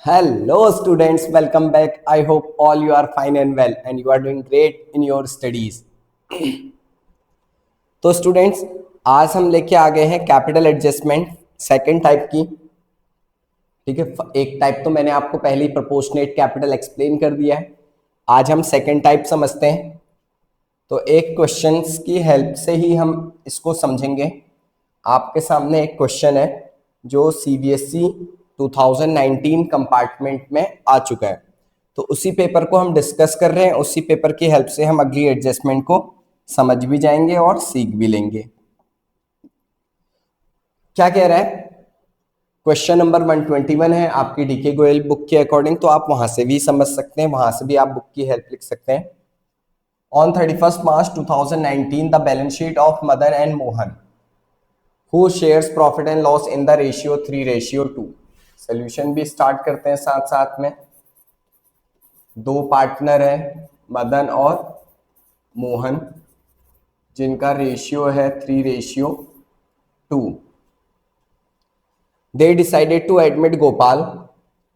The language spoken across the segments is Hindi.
Hello students, welcome back. I hope all you are fine and well and you are doing great in your studies. तो स्टूडेंट्स, आज हम लेके आ गए हैं कैपिटल एडजस्टमेंट सेकंड टाइप की। ठीक है, एक टाइप तो मैंने आपको पहले ही प्रोपोर्शनेट कैपिटल एक्सप्लेन कर दिया है। आज हम सेकंड टाइप समझते हैं। तो एक क्वेश्चंस की हेल्प से ही हम इसको समझेंगे। आपके सामने एक क्वेश्चन है जो सीबीएसई 2019 कंपार्टमेंट में आ चुका है, तो उसी पेपर को हम डिस्कस कर रहे हैं। उसी पेपर की हेल्प से हम अगली एडजस्टमेंट को समझ भी जाएंगे और सीख भी लेंगे। क्या कह रहा है? क्वेश्चन नंबर 121 है आपकी डीके गोयल बुक के अकॉर्डिंग, तो आप वहां से भी समझ सकते हैं, वहां से भी आप बुक की हेल्प लिख सकते हैं। On 31st March 2019 the balance sheet of Madan and Mohan who shares profit and loss in the ratio 3:2। Solution भी स्टार्ट करते हैं साथ साथ में। दो पार्टनर है मदन और मोहन जिनका रेशियो है 3:2। They decided to admit Gopal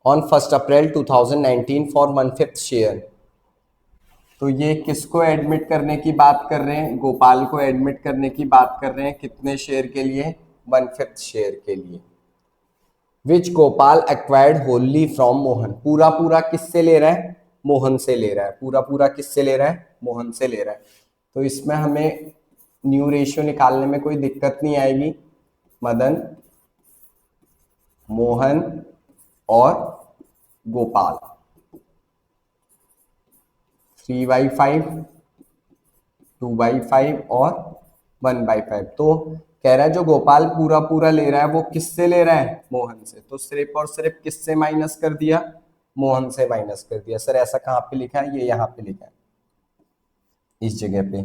on 1 April 2019 for 1/5 share. तो ये किसको एडमिट करने की बात कर रहे हैं? गोपाल को एडमिट करने की बात कर रहे हैं। कितने शेयर के लिए? 1/5 शेयर के लिए। विच गोपाल एक्वायर्ड होली फ्रॉम मोहन। पूरा पूरा किससे ले रहा है? मोहन से ले रहा है। पूरा पूरा किससे ले रहा है? मोहन से ले रहा है। तो इसमें हमें न्यू रेशियो निकालने में कोई दिक्कत नहीं आएगी। मदन, मोहन और गोपाल 3/5, 2/5 और 1/5। तो कह रहा है जो गोपाल पूरा पूरा ले रहा है वो किससे ले रहा है? मोहन से। तो सिर्फ और सिर्फ किससे माइनस कर दिया? मोहन से माइनस कर दिया। सर ऐसा कहाँ पे लिखा है? ये यहाँ पे लिखा है इस जगह पे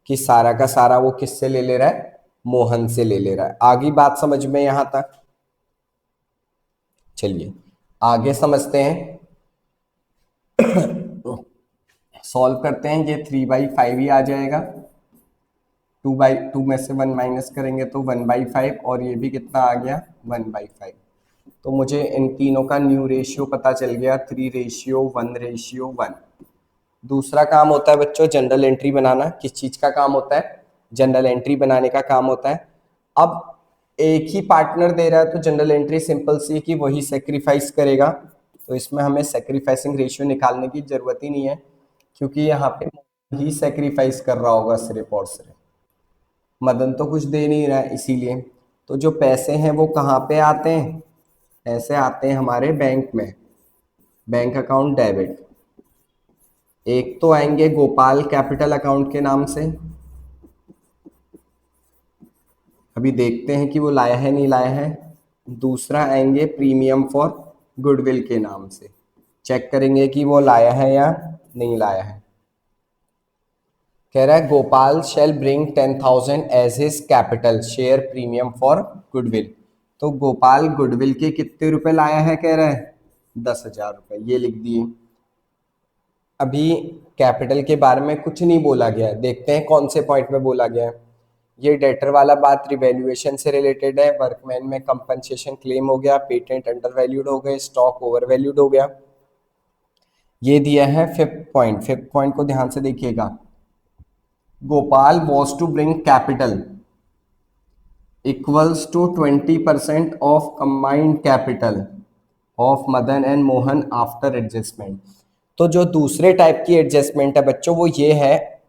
कि सारा का सारा वो किससे ले रहा है? मोहन से ले रहा है। आगे बात समझ में यहां तक? चलिए आगे समझते हैं। सॉल्व करते हैं। ये 3/5 ही आ जाएगा। 2/2 में से 1 माइनस करेंगे तो 1/5 और ये भी कितना आ गया? 1/5। तो मुझे इन तीनों का न्यू रेशियो पता चल गया 3:1:1। दूसरा काम होता है बच्चों जनरल एंट्री बनाना। किस चीज का काम होता है? जनरल एंट्री बनाने का काम होता है। अब एक ही पार्टनर दे रहा है तो जनरल एंट्री सिंपल सी कि वही सेक्रीफाइस करेगा। तो इसमें हमें सेक्रीफाइसिंग रेशियो निकालने की जरूरत ही नहीं है, क्योंकि यहाँ पे ही सेक्रीफाइस कर रहा होगा सिर्फ और सिर्फ। मदन तो कुछ दे नहीं रहा है इसीलिए। तो जो पैसे हैं वो कहाँ पे आते हैं? पैसे आते हैं हमारे बैंक में, बैंक अकाउंट डेबिट। एक तो आएंगे गोपाल कैपिटल अकाउंट के नाम से, अभी देखते हैं कि वो लाया है नहीं लाया है। दूसरा आएंगे प्रीमियम फॉर गुडविल के नाम से, चेक करेंगे कि वो लाया है या नहीं लाया है। कह रहा है Gopal shall bring 10,000 as his capital share premium for goodwill. तो गोपाल गुडविल के कितने रुपए लाया है? कह रहा है 10,000 रुपए। ये लिख दिए। अभी कैपिटल के बारे में कुछ नहीं बोला गया है। देखते हैं कौन से पॉइंट में बोला गया है। ये डेटर वाला बात रिवैल्यूएशन से रिलेटेड है। वर्कमैन में कंपनसेशन क्लेम हो गया, पेटेंट अंडर वैल्यूड हो गए, स्टॉक ओवर वैल्यूड हो गया। ये दिया है फिफ्थ पॉइंट। फिफ्थ पॉइंट को ध्यान से देखिएगा। Gopal was to bring capital equals to 20% of combined capital of Madan and Mohan after adjustment. तो जो दूसरे टाइप की एडजस्टमेंट है बच्चों वो ये है,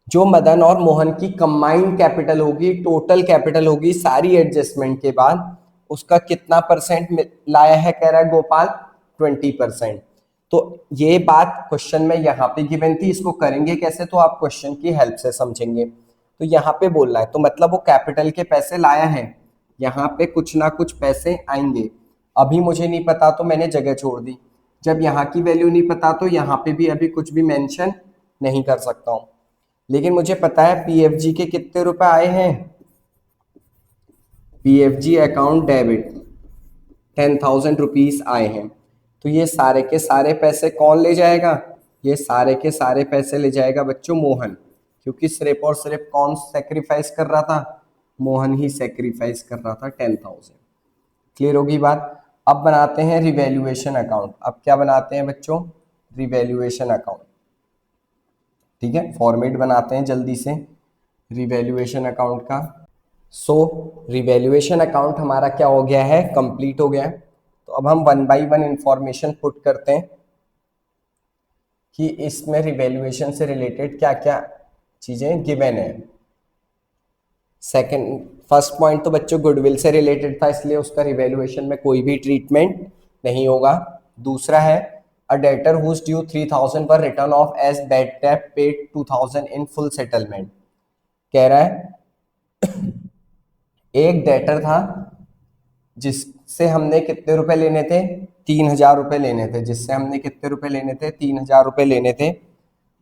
जो मदन और मोहन की कंबाइंड कैपिटल होगी, टोटल कैपिटल होगी सारी एडजस्टमेंट के बाद, उसका कितना परसेंट लाया है? कह रहा है गोपाल 20%। तो ये बात क्वेश्चन में यहाँ पे गिवन थी। इसको करेंगे कैसे? तो आप क्वेश्चन की हेल्प से समझेंगे। तो यहाँ पे बोल रहा है तो मतलब वो कैपिटल के पैसे लाया है, यहाँ पे कुछ ना कुछ पैसे आएंगे। अभी मुझे नहीं पता तो मैंने जगह छोड़ दी। जब यहाँ की वैल्यू नहीं पता तो यहाँ पे भी अभी कुछ भी मेंशन नहीं कर सकता हूँ। लेकिन मुझे पता है पीएफजी के कितने रुपए आए हैं। पीएफजी अकाउंट डेबिट 10,000 रुपीज आए हैं। तो ये सारे के सारे पैसे कौन ले जाएगा? ये सारे के सारे पैसे ले जाएगा बच्चों मोहन, क्योंकि सिर्फ और सिर्फ कौन सेक्रीफाइस कर रहा था? मोहन ही सेक्रीफाइस कर रहा था 10,000। क्लियर होगी बात? अब बनाते हैं रिवैल्यूएशन अकाउंट। अब क्या बनाते हैं बच्चों? Revaluation account. ठीक है, फॉर्मेट बनाते हैं जल्दी से रिवैल्यूएशन अकाउंट का। सो रिवैल्यूएशन अकाउंट हमारा क्या हो गया है? कंप्लीट हो गया है। तो अब हम one by one information put करते हैं कि इसमें रिवैल्यूएशन से रिलेटेड क्या क्या चीजें गिवन है। सेकंड, फर्स्ट पॉइंट तो बच्चों गुडविल से रिलेटेड था, इसलिए उसका रिवैल्यूएशन में कोई भी ट्रीटमेंट नहीं होगा। दूसरा है अ डेटर हुज ड्यू 3000 पर written off as bad debt paid 2000 in full settlement. कह रहा है एक डेटर था जिससे हमने कितने रुपए लेने थे? 3000 रुपए लेने थे। जिससे हमने कितने रुपए लेने थे? 3000 रुपए लेने थे।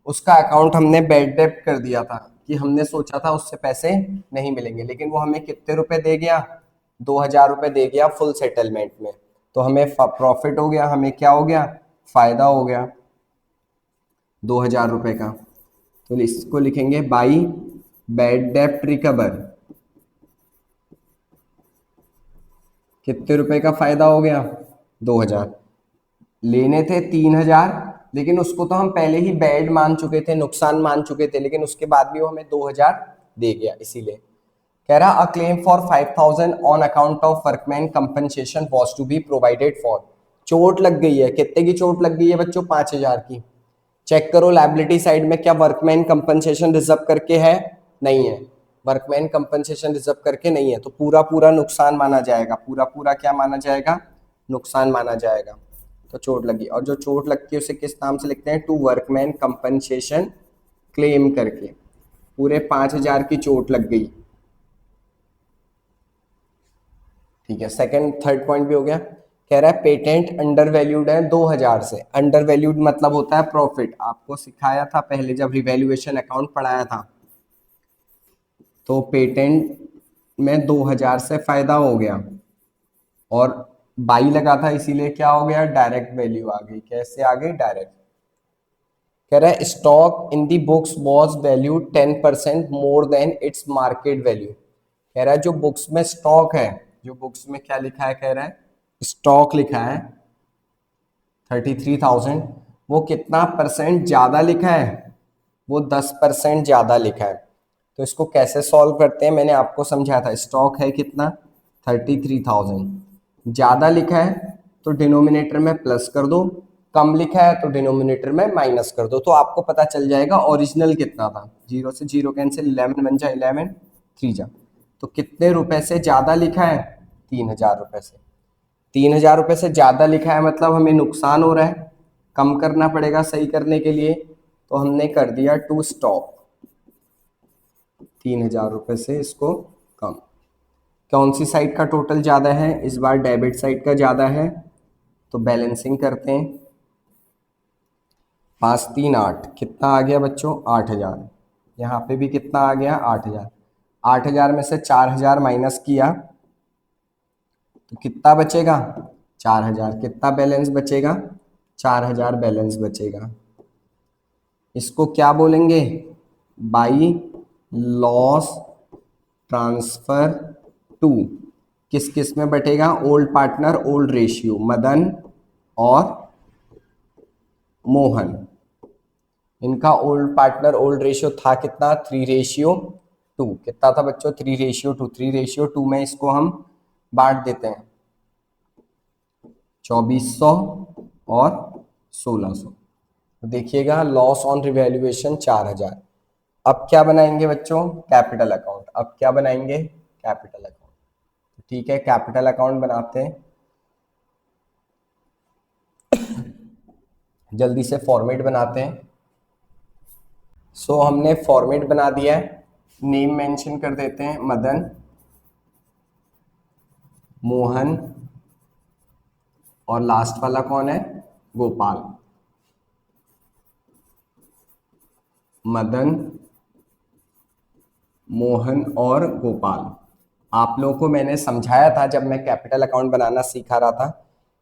उसका अकाउंट हमने बैड डेट कर दिया था कि हमने सोचा था उससे पैसे नहीं मिलेंगे, लेकिन वो हमें कितने रुपए दे गया? 2000 रुपए दे गया फुल सेटलमेंट में। तो हमें प्रॉफिट हो गया, हमें क्या हो गया? फायदा हो गया 2000 रुपए का। तो इसको लिखेंगे बाई बैड डेट रिकवर। कितने रुपए का फायदा हो गया? 2000। लेने थे 3000, लेकिन उसको तो हम पहले ही बैड मान चुके थे, नुकसान मान चुके थे, लेकिन उसके बाद भी वो हमें 2000 दे गया। इसीलिए कह रहा a claim for 5000 on account of workman compensation was to be provided for. चोट लग गई है। कितने की चोट लग गई है बच्चों? 5000 की। चेक करो लायबिलिटी साइड में क्या वर्कमैन कंपनसेशन रिजर्व करके है? नहीं है। वर्कमैन कंपनसेशन रिजर्व करके नहीं है, तो पूरा पूरा नुकसान माना जाएगा। पूरा पूरा क्या माना जाएगा? नुकसान माना जाएगा। तो चोट लगी, और जो चोट लगती है उसे किस नाम से लिखते हैं? टू वर्कमैन कंपनसेशन क्लेम करके। पूरे 5000 की चोट लग गई। ठीक है, सेकंड थर्ड पॉइंट भी हो गया। कह रहा है पेटेंट अंडर वैल्यूड है 2000 से। अंडर वैल्यूड मतलब होता है प्रॉफिट। आपको सिखाया था पहले जब रिवैल्यूएशन अकाउंट पढ़ाया था, तो पेटेंट में 2000 से फायदा हो गया और बाई लगा था, इसीलिए क्या हो गया? डायरेक्ट वैल्यू आ गई। कैसे आ गई? डायरेक्ट। कह रहा है stock in the books was value 10% more than its market value. कह रहा है जो बुक्स में स्टॉक है, जो बुक्स में क्या लिखा है? कह रहा है स्टॉक लिखा है 33,000, वो कितना परसेंट ज्यादा लिखा है? वो 10% ज्यादा लिखा है। तो इसको कैसे सॉल्व करते हैं? मैंने आपको समझाया था। स्टॉक है कितना? 33,000। ज्यादा लिखा है तो डिनोमिनेटर में प्लस कर दो, कम लिखा है तो डिनोमिनेटर में माइनस कर दो, तो आपको पता चल जाएगा ओरिजिनल कितना था। 0 से 0 कैंसिल, 11 बन जाए 11, 3 जा। तो कितने रुपए से ज्यादा लिखा है? 3000 रुपए से। 3000 रुपए से ज्यादा लिखा है मतलब हमें नुकसान हो रहा है, कम करना पड़ेगा सही करने के लिए। तो हमने कर दिया टू स्टॉप, 3000 रुपए से इसको कम। कौन सी साइड का टोटल ज्यादा है? इस बार डेबिट साइड का ज्यादा है, तो बैलेंसिंग करते हैं। 5 3 8, कितना आ गया बच्चों? 8000। यहाँ पे भी कितना आ गया? 8000। 8000 में से 4000 माइनस किया तो कितना बचेगा? 4000। कितना बैलेंस बचेगा? 4000 बैलेंस बचेगा। इसको क्या बोलेंगे? By loss transfer to. किस किस में बटेगा? Old partner old ratio, Madan और मोहन। इनका ओल्ड पार्टनर ओल्ड रेशियो था कितना? 3:2। कितना था बच्चों? 3:2। 3:2 में इसको हम बांट देते हैं 2400 और 1600। तो देखिएगा लॉस ऑन रिवैल्यूएशन 4000। अब क्या बनाएंगे बच्चों? Capital account. अब क्या बनाएंगे? Capital account. ठीक है, कैपिटल अकाउंट बनाते हैं। जल्दी से फॉर्मेट बनाते हैं। सो हमने फॉर्मेट बना दिया है। नेम मेंशन कर देते हैं मदन, मोहन और लास्ट वाला कौन है? गोपाल। मदन, मोहन और गोपाल। आप लोगों को मैंने समझाया था जब मैं कैपिटल अकाउंट बनाना सिखा रहा था।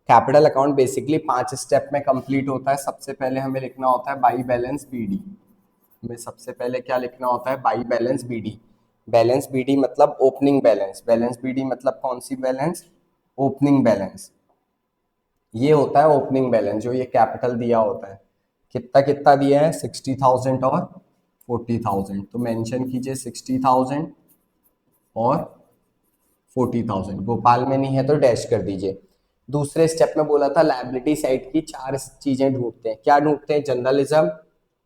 कैपिटल अकाउंट बेसिकली 5 स्टेप में कंप्लीट होता है। सबसे पहले हमें लिखना होता है बाई बैलेंस बीडी। हमें सबसे पहले क्या लिखना होता है? By balance BD. Balance BD मतलब ओपनिंग बैलेंस। बैलेंस बीडी मतलब कौन सी बैलेंस? Opening balance. ये होता है ओपनिंग बैलेंस, जो ये कैपिटल दिया होता है। कितना कितना दिया है, 60,000 और 40,000। तो मेंशन कीजिए 60,000 और 40,000। गोपाल में नहीं है तो डैश कर दीजिए। दूसरे स्टेप में बोला था लायबिलिटी साइड की 4 चीजें ढूंढते हैं। क्या ढूंढते हैं, जर्नलिज्म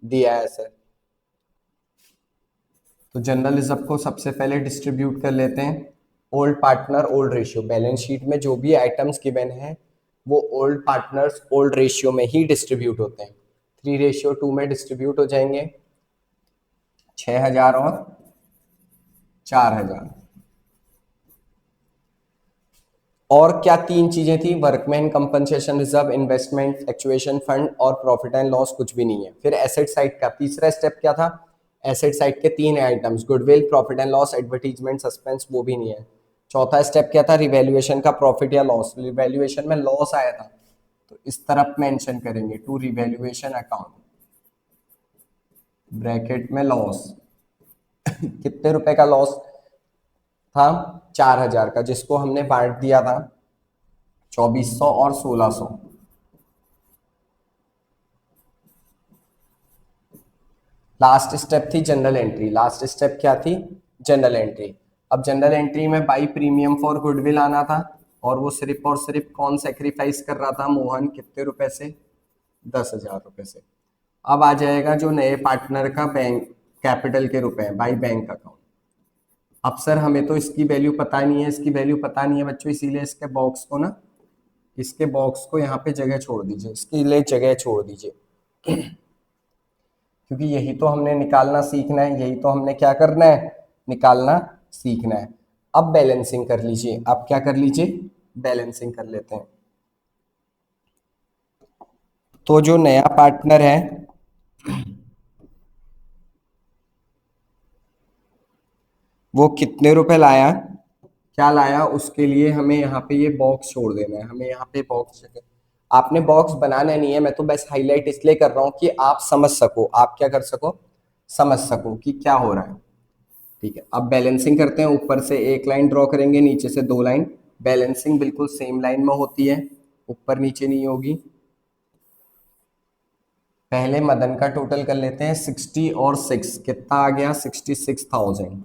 दिया है सर। तो जर्नलिज्म को सबसे पहले डिस्ट्रीब्यूट कर लेते हैं। Old partner old ratio, balance sheet में जो भी आइटम्स गिवन है वो ओल्ड पार्टनर्स ओल्ड रेशियो में ही डिस्ट्रीब्यूट होते हैं। 3:2 में डिस्ट्रीब्यूट हो जाएंगे, 6,000 और 4,000। और क्या 3 चीजें थी, workman compensation reserve, investment fluctuation fund और प्रॉफिट एंड लॉस, कुछ भी नहीं है। फिर एसेट साइड का तीसरा स्टेप क्या था, एसेट साइड के 3 items, goodwill, profit and loss, advertisement, suspense, वो भी नहीं है। चौथा स्टेप क्या था, रिवैल्यूएशन का प्रॉफिट या लॉस। रिवैल्यूएशन में लॉस आया था तो इस तरफ मेंशन करेंगे टू रिवैल्यूएशन अकाउंट, ब्रैकेट में लॉस। कितने रुपए का लॉस था, 4,000 का, जिसको हमने बांट दिया था 2,400 और 1,600। लास्ट स्टेप थी जनरल एंट्री। लास्ट स्टेप क्या थी, जनरल एंट्री। अब जनरल एंट्री में बाई प्रीमियम फॉर गुडविल आना था, और वो सिर्फ और सिर्फ कौन सेक्रीफाइस कर रहा था, मोहन। कितने रुपए से, 10,000 रुपए से। अब आ जाएगा जो नए पार्टनर का बैंक कैपिटल के रुपए बाई बैंक अकाउंट। अब सर हमें तो इसकी वैल्यू पता नहीं है, इसकी वैल्यू पता नहीं है बच्चों, इसीलिए इसके बॉक्स को ना, इसके बॉक्स को यहाँ पे जगह छोड़ दीजिए, इसके लिए जगह छोड़ दीजिए, क्योंकि यही तो हमने निकालना सीखना है, यही तो हमने क्या करना है, निकालना सीखना है। अब बैलेंसिंग कर लीजिए, अब क्या कर लीजिए, बैलेंसिंग कर लेते हैं। तो जो नया पार्टनर है वो कितने रुपए लाया, क्या लाया, उसके लिए हमें यहाँ पे ये बॉक्स छोड़ देना है। हमें यहाँ पे बॉक्स, आपने बॉक्स बनाना नहीं है, मैं तो बस हाईलाइट इसलिए कर रहा हूँ कि आप समझ सको, आप क्या कर सको, समझ सको कि क्या हो रहा है। ठीक है, अब बैलेंसिंग करते हैं। ऊपर से एक लाइन ड्रॉ करेंगे, नीचे से 2 लाइन। बैलेंसिंग बिल्कुल सेम लाइन में होती है, ऊपर नीचे नहीं होगी। पहले मदन का टोटल कर लेते हैं, 60 और 6 कितना आ गया, 66,000।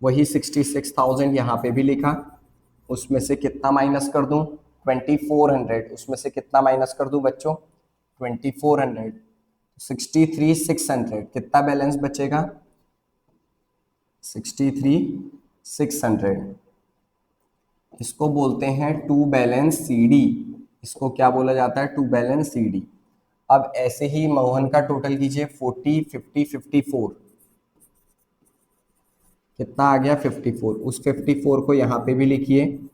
वही 66,000 यहाँ पे भी लिखा, उसमें से कितना माइनस कर दूं, 2400। उसमें से कितना माइनस कर दूं बच्चों, 2400। 63,600, कितना बैलेंस बचेगा, 63,600। इसको बोलते हैं टू बैलेंस सीडी। इसको क्या बोला जाता है, टू बैलेंस सीडी। अब ऐसे ही मोहन का टोटल कीजिए, 40, 50, 54। कितना आ गया, 54। उस 54 को यहाँ पे भी लिखिए,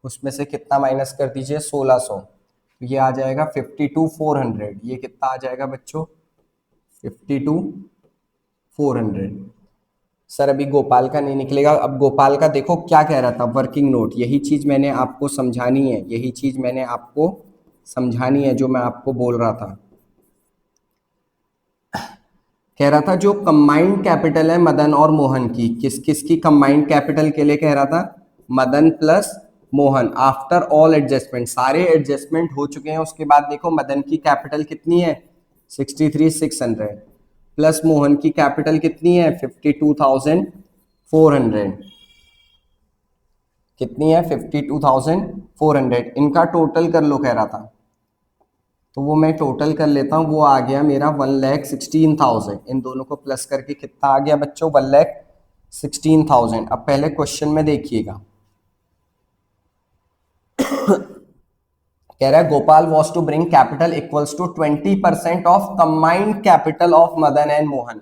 उसमें से कितना माइनस कर दीजिए, 1,600। तो ये आ जाएगा 52,400। ये कितना आ जाएगा बच्चों, 52,400। सर अभी गोपाल का नहीं निकलेगा। अब गोपाल का देखो क्या कह रहा था, वर्किंग नोट। यही चीज मैंने आपको समझानी है, यही चीज मैंने आपको समझानी है जो मैं आपको बोल रहा था। कह रहा था जो कंबाइंड कैपिटल है मदन और मोहन की, किस किस की कंबाइंड कैपिटल के लिए कह रहा था, Madan plus Mohan. After all adjustment, सारे एडजस्टमेंट हो चुके हैं, उसके बाद देखो मदन की कैपिटल कितनी है, 63,600, प्लस मोहन की कैपिटल कितनी है, 52,400। कितनी है, 52,400। इनका टोटल कर लो कह रहा था, तो वो मैं टोटल कर लेता हूँ। वो आ गया मेरा 1,16,000। इन दोनों को प्लस करके कितना आ गया बच्चों, 1,16,000। अब पहले क्वेश्चन में देखिएगा, कह रहा है Gopal was to bring capital equals to 20% of combined capital of Madan and Mohan.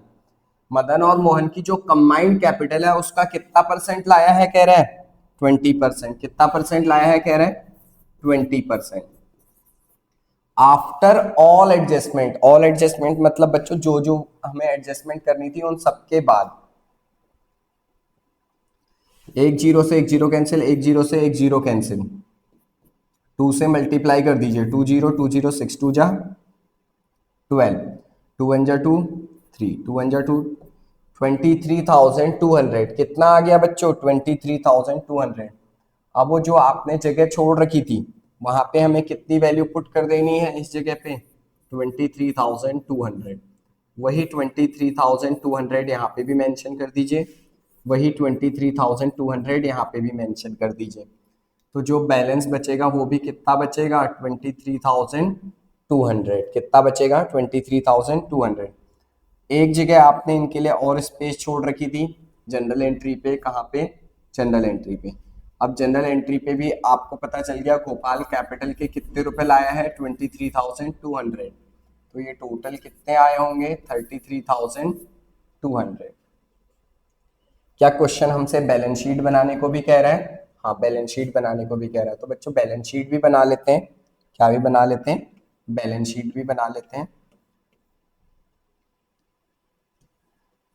Madan और मोहन की जो कंबाइंड कैपिटल है उसका कितना परसेंट लाया है, कह रहा है 20%। कितना परसेंट लाया है, कह रहा है 20%। After all adjustment, all adjustment मतलब बच्चों जो जो हमें एडजस्टमेंट करनी थी उन सबके बाद। 1 0 से 1 0 कैंसिल, 1 0 से 1 0 कैंसिल, 2 से मल्टीप्लाई कर दीजिए, 2 0 2 0 6 2 जा 12, 2 1 जा 2 3, 2 1 जा 2, 23,200। कितना आ गया बच्चों, 23,200। अब वो जो आपने जगह छोड़ रखी थी वहां पे हमें कितनी वैल्यू पुट कर देनी है इस जगह पे 23,200। वही 23,200 यहाँ पे भी मेंशन कर दीजिए, वही 23,200 यहाँ पे भी मेंशन कर दीजिए। तो जो बैलेंस बचेगा वो भी कितना बचेगा 23,200। कितना बचेगा 23,200। एक जगह आपने इनके लिए और स्पेस छोड़ रखी थी जनरल एंट्री पे, कहाँ पे, जनरल एंट्री पे। अब जनरल एंट्री पे भी आपको पता चल गया गोपाल कैपिटल के कितने रुपए लाया है 23,200। तो ये टोटल कितने आए होंगे 33,200। क्या क्वेश्चन हमसे बैलेंस शीट बनाने को भी कह रहा है? हाँ, बैलेंस शीट बनाने को भी कह रहा है। तो बच्चों बैलेंस शीट भी बना लेते हैं। क्या भी बना लेते हैं? बैलेंस शीट भी बना लेते हैं।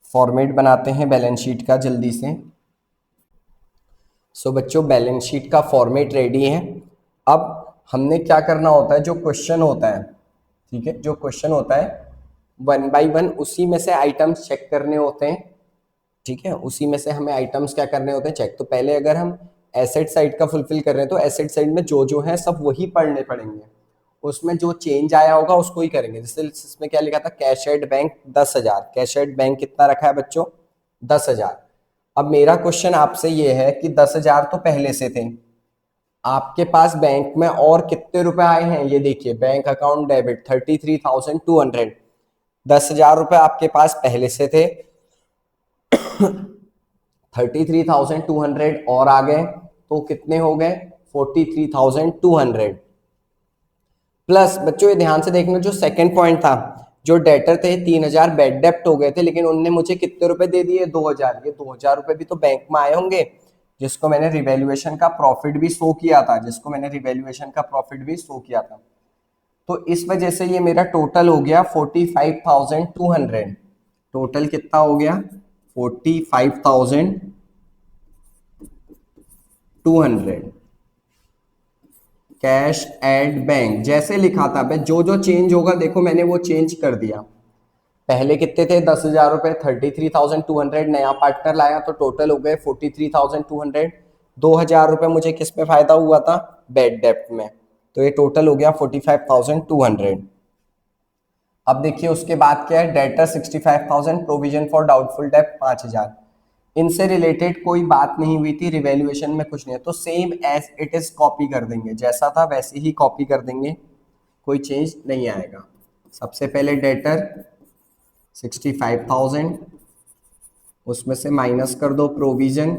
फॉर्मेट बनाते हैं बैलेंस शीट का जल्दी से। सो बच्चों बैलेंस शीट का फॉर्मेट रेडी है। अब हमने क्या करना होता है, जो क्वेश्चन होता है, ठीक है, जो क्वेश्चन होता है 1 बाय 1 उसी में से आइटम्स चेक करने होते हैं। ठीक है, उसी में से हमें आइटम्स क्या करने होते हैं, चेक। तो पहले अगर हम एसेट साइड का फुलफिल कर रहे हैं तो एसेट साइड में जो जो है सब वही पढ़ने पड़ेंगे। उसमें जो चेंज आया होगा उसको ही करेंगे। जैसे इसमें क्या लिखा था, cash at bank 10,000। Cash at bank कितना रखा है बच्चों 10,000। अब मेरा क्वेश्चन आपसे ये है कि 10,000 तो पहले से थे, आपके पास बैंक में और कितने रुपए आए हैं ये देखिए। Bank account debit 33,200। 10,000 रुपए आपके पास पहले से थे 33,200 और आ गए तो कितने हो गए 43,200। प्लस बच्चों ये ध्यान से देखना, जो सेकंड पॉइंट था, जो डेटर थे 3,000 बैड डेप्ट हो गए थे, लेकिन उनने मुझे कितने रुपए दे दिए 2,000। ये 2,000 रुपए भी तो बैंक में आए होंगे, जिसको मैंने रिवैल्यूएशन का प्रॉफिट भी शो किया था, जिसको मैंने रिवैल्यूएशन का प्रॉफिट भी शो किया था। तो इस वजह से ये मेरा टोटल हो गया 45,200। टोटल कितना हो गया 45,200। कैश एट बैंक जैसे लिखा था, भाई जो जो चेंज होगा देखो मैंने वो चेंज कर दिया। पहले कितने थे 10,000 रुपए, 33,200 नया पार्टनर लाया तो टोटल हो गए 43,200। 2,000 रुपए मुझे किस में फायदा हुआ था, बैड डेप्ट में, तो ये टोटल हो गया 45,200। अब देखिए उसके बाद क्या है, डेटर 65,000, प्रोविजन फॉर डाउटफुल डेप्ट 5,000। इनसे रिलेटेड कोई बात नहीं हुई थी, रिवैल्यूएशन में कुछ नहीं है, तो same as it is copy कर देंगे, जैसा था वैसे ही कॉपी कर देंगे, कोई चेंज नहीं आएगा। सबसे पहले डेटर 65,000, उसमें से माइनस कर दो प्रोविजन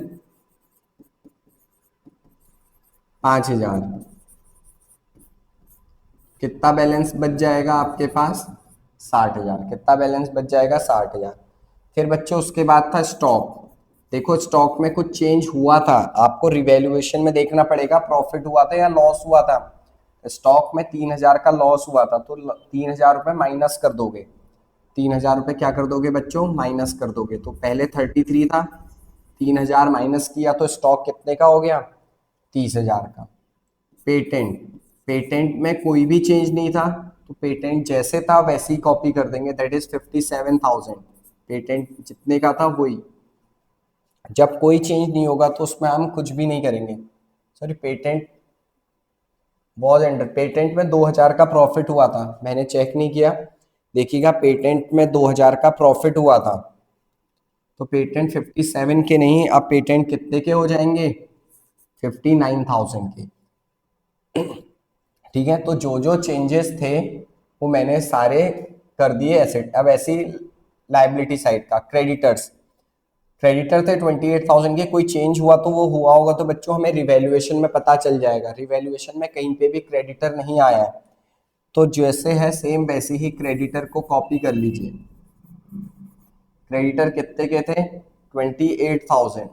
5,000। कितना बैलेंस बच जाएगा आपके पास 60,000। कितना बैलेंस बच जाएगा 60,000। फिर बच्चों उसके बाद था स्टॉक। देखो स्टॉक में कुछ चेंज हुआ था, आपको रिवैल्यूएशन में देखना पड़ेगा प्रॉफिट हुआ था या लॉस हुआ था। स्टॉक में 3,000 का लॉस हुआ था तो 3,000 रुपए माइनस कर दोगे। 3,000 रुपए क्या कर दोगे बच्चों, माइनस कर दोगे। तो पहले 33 था, 3,000 माइनस किया तो स्टॉक कितने का हो गया 30,000 का। पेटेंट, पेटेंट में कोई भी चेंज नहीं था तो पेटेंट जैसे था वैसे ही कॉपी कर देंगे, दैट इज 57,000। पेटेंट जितने का था वही। जब कोई चेंज नहीं होगा तो उसमें हम कुछ भी नहीं करेंगे। Sorry, patent was under, patent में 2,000 का प्रॉफिट हुआ था, मैंने चेक नहीं किया, देखिएगा पेटेंट में 2,000 का प्रॉफिट हुआ था। तो पेटेंट 57 के नहीं, अब पेटेंट कितने के हो जाएंगे 59,000 के। ठीक है, तो जो जो चेंजेस थे वो मैंने सारे कर दिए एसेट। अब ऐसी लाइबिलिटी साइड का क्रेडिटर्स, क्रेडिटर थे 28,000 के, कोई चेंज हुआ तो वो हुआ होगा तो बच्चों हमें रिवैल्यूएशन में पता चल जाएगा। रिवैल्यूएशन में कहीं पे भी क्रेडिटर नहीं आया है तो जैसे है सेम वैसे ही क्रेडिटर को कॉपी कर लीजिए। क्रेडिटर कितने के थे 28,000।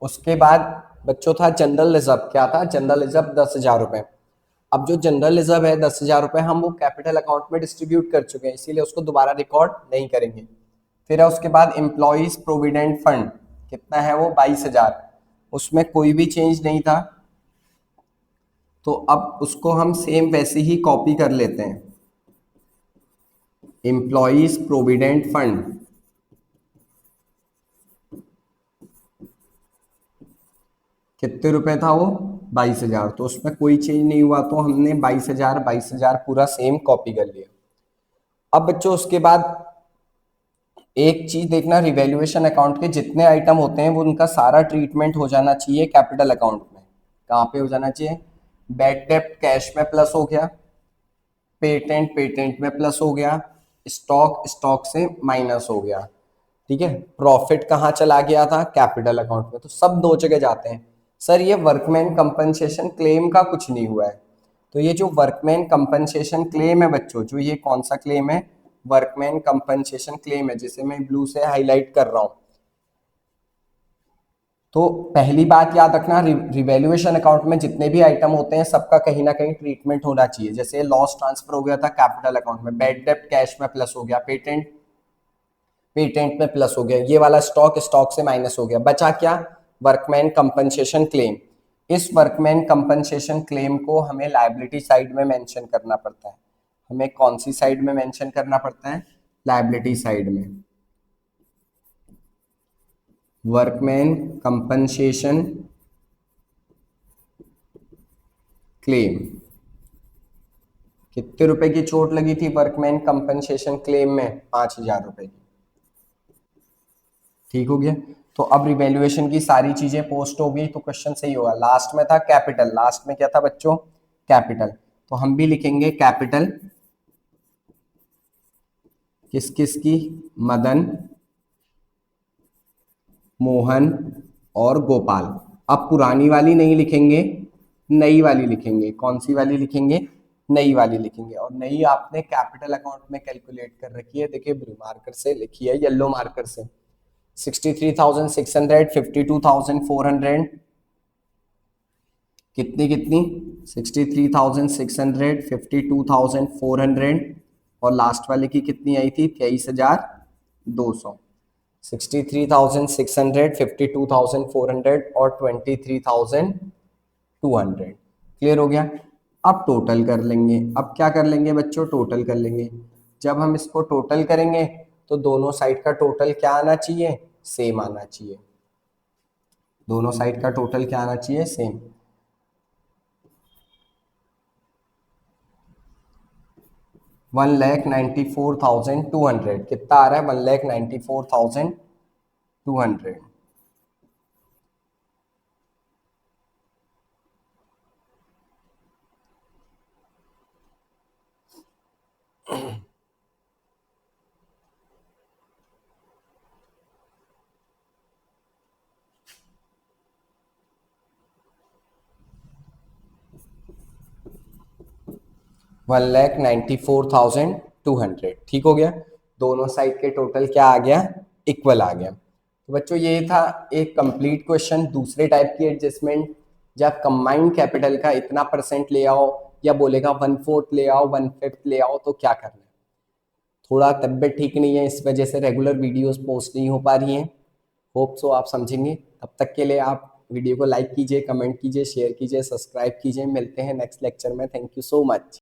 उसके बाद बच्चों था जनरल रिजर्व। क्या था जनरल रिजर्व 10,000 रुपए। अब जो जनरल रिजर्व है 10,000 रुपए हम वो कैपिटल अकाउंट में डिस्ट्रीब्यूट कर चुके हैं, इसीलिए उसको दोबारा रिकॉर्ड नहीं करेंगे। फिर है उसके बाद एम्प्लॉइज प्रोविडेंट फंड, कितना है वो 22,000, उसमें कोई भी चेंज नहीं था तो अब उसको हम सेम वैसे ही कॉपी कर लेते हैं। एम्प्लॉइज प्रोविडेंट फंड कितने रुपए था वो? 22,000। तो उसमें कोई चेंज नहीं हुआ, तो हमने 22,000 पूरा सेम कॉपी कर लिया। अब बच्चों उसके बाद एक चीज देखना, रिवैल्यूएशन अकाउंट के जितने आइटम होते हैं वो उनका सारा ट्रीटमेंट हो जाना चाहिए कैपिटल अकाउंट में। कहाँ पे हो जाना चाहिए? बैड डेप्ट कैश में प्लस हो गया, पेटेंट पेटेंट में प्लस हो गया, स्टॉक स्टॉक से माइनस हो गया। ठीक है, प्रॉफिट कहाँ चला गया था? कैपिटल अकाउंट में। तो सब दो जगह जाते हैं। सर ये वर्कमैन कंपनसेशन क्लेम का कुछ नहीं हुआ है। तो ये जो वर्कमैन कंपनसेशन क्लेम है बच्चों, जो ये कौन सा क्लेम है? वर्कमैन कंपनसेशन क्लेम है, जिसे मैं ब्लू से हाईलाइट कर रहा हूं। तो पहली बात याद रखना, रिवैल्यूएशन अकाउंट में जितने भी आइटम होते हैं सबका कहीं ना कहीं ट्रीटमेंट होना चाहिए। जैसे लॉस ट्रांसफर हो गया था कैपिटल अकाउंट में, बैड डेप्ट कैश में प्लस हो गया, पेटेंट पेटेंट में प्लस हो गया, ये वाला स्टॉक स्टॉक से माइनस हो गया। बचा क्या? Workman compensation claim. इस वर्कमैन कंपनसेशन क्लेम को हमें लायबिलिटी साइड में मेंशन करना पड़ता है। हमें कौन सी साइड में मेंशन करना पड़ता है? लायबिलिटी साइड में। Workman compensation claim. कितने रुपए की चोट लगी थी वर्कमैन कंपनसेशन क्लेम में? 5,000 रुपए की। ठीक हो गया। तो अब रिवैल्यूएशन की सारी चीजें पोस्ट हो गई, तो क्वेश्चन सही होगा। लास्ट में था कैपिटल, लास्ट में क्या था बच्चों? कैपिटल। तो हम भी लिखेंगे कैपिटल किस किस की? मदन, मोहन और गोपाल। अब पुरानी वाली नहीं लिखेंगे, नई वाली लिखेंगे। कौन सी वाली लिखेंगे? नई वाली लिखेंगे। और नई आपने कैपिटल अकाउंट में कैलकुलेट कर रखी है, देखिए ब्लू मार्कर से लिखी है, येलो मार्कर से। 63,600, 52,400, कितनी कितनी? 63,600, 52,400, और लास्ट वाले की कितनी आई थी? 23,200। 63,600, 52,400 और 23,200। क्लियर हो गया। अब टोटल कर लेंगे। अब क्या कर लेंगे बच्चों? टोटल कर लेंगे। जब हम इसको टोटल करेंगे तो दोनों साइड का टोटल क्या आना चाहिए? सेम आना चाहिए। दोनों साइड का टोटल क्या आना चाहिए? सेम। 1,94,200 कितना आ रहा है? 1,94,200। 1,94,200। ठीक हो गया। दोनों साइड के टोटल क्या आ गया? इक्वल आ गया। तो बच्चों ये था एक कंप्लीट क्वेश्चन। दूसरे टाइप की एडजस्टमेंट, जब कंबाइंड कैपिटल का इतना परसेंट ले आओ, या बोलेगा 1/4 ले आओ, 1/5 ले आओ, तो क्या करना है? थोड़ा तबीयत ठीक नहीं है, इस वजह से रेगुलर वीडियोस पोस्ट नहीं हो पा रही हैं। होप सो आप समझेंगे। तब तक के लिए आप वीडियो को लाइक कीजिए, कमेंट कीजिए, शेयर कीजिए, सब्सक्राइब कीजिए। मिलते हैं नेक्स्ट लेक्चर में। Thank you so much.